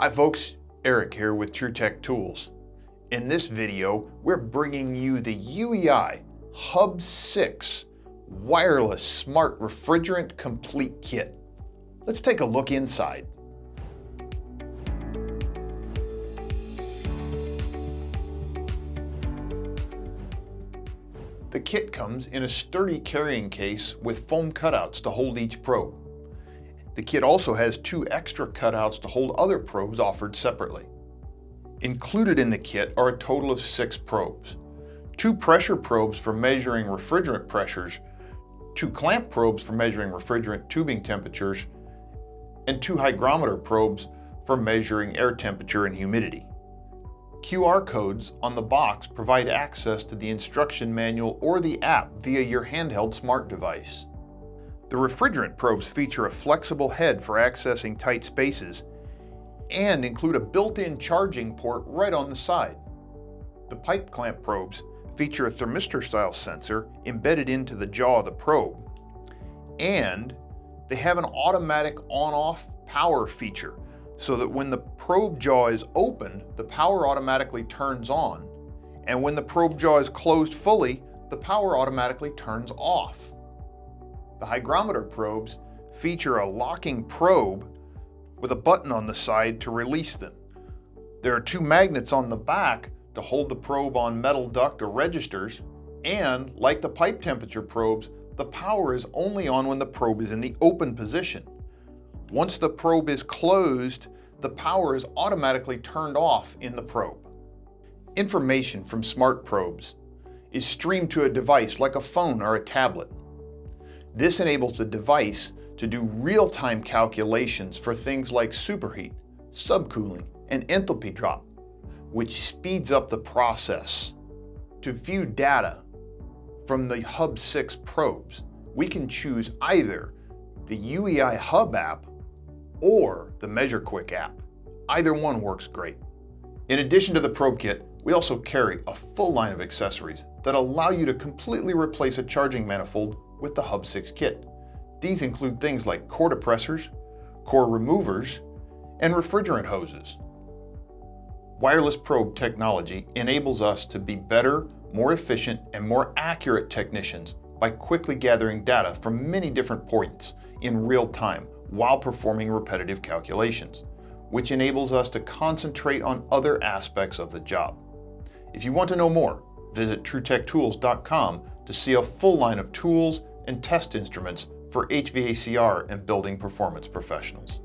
Hi folks, Eric here with TruTech Tools. In this video, we're bringing you the UEi HUB6 Wireless Smart Refrigerant Complete Kit. Let's take a look inside. The kit comes in a sturdy carrying case with foam cutouts to hold each probe. The kit also has 2 extra cutouts to hold other probes offered separately. Included in the kit are a total of 6 probes. 2 pressure probes for measuring refrigerant pressures, 2 clamp probes for measuring refrigerant tubing temperatures, and 2 hygrometer probes for measuring air temperature and humidity. QR codes on the box provide access to the instruction manual or the app via your handheld smart device. The refrigerant probes feature a flexible head for accessing tight spaces and include a built-in charging port right on the side. The pipe clamp probes feature a thermistor-style sensor embedded into the jaw of the probe, and they have an automatic on-off power feature so that when the probe jaw is open, the power automatically turns on, and when the probe jaw is closed fully, the power automatically turns off. The hygrometer probes feature a locking probe with a button on the side to release them. There are 2 magnets on the back to hold the probe on metal duct or registers, and like the pipe temperature probes, the power is only on when the probe is in the open position. Once the probe is closed, the power is automatically turned off in the probe. Information from smart probes is streamed to a device like a phone or a tablet. This enables the device to do real-time calculations for things like superheat, subcooling, and enthalpy drop, which speeds up the process. To view data from the HUB6 probes, we can choose either the UEi HUB App or the MeasureQuick app. Either one works great. In addition to the probe kit, we also carry a full line of accessories that allow you to completely replace a charging manifold with the HUB6 kit. These include things like core depressors, core removers, and refrigerant hoses. Wireless probe technology enables us to be better, more efficient, and more accurate technicians by quickly gathering data from many different points in real time while performing repetitive calculations, which enables us to concentrate on other aspects of the job. If you want to know more, visit TruTechTools.com to see a full line of tools and test instruments for HVACR and building performance professionals.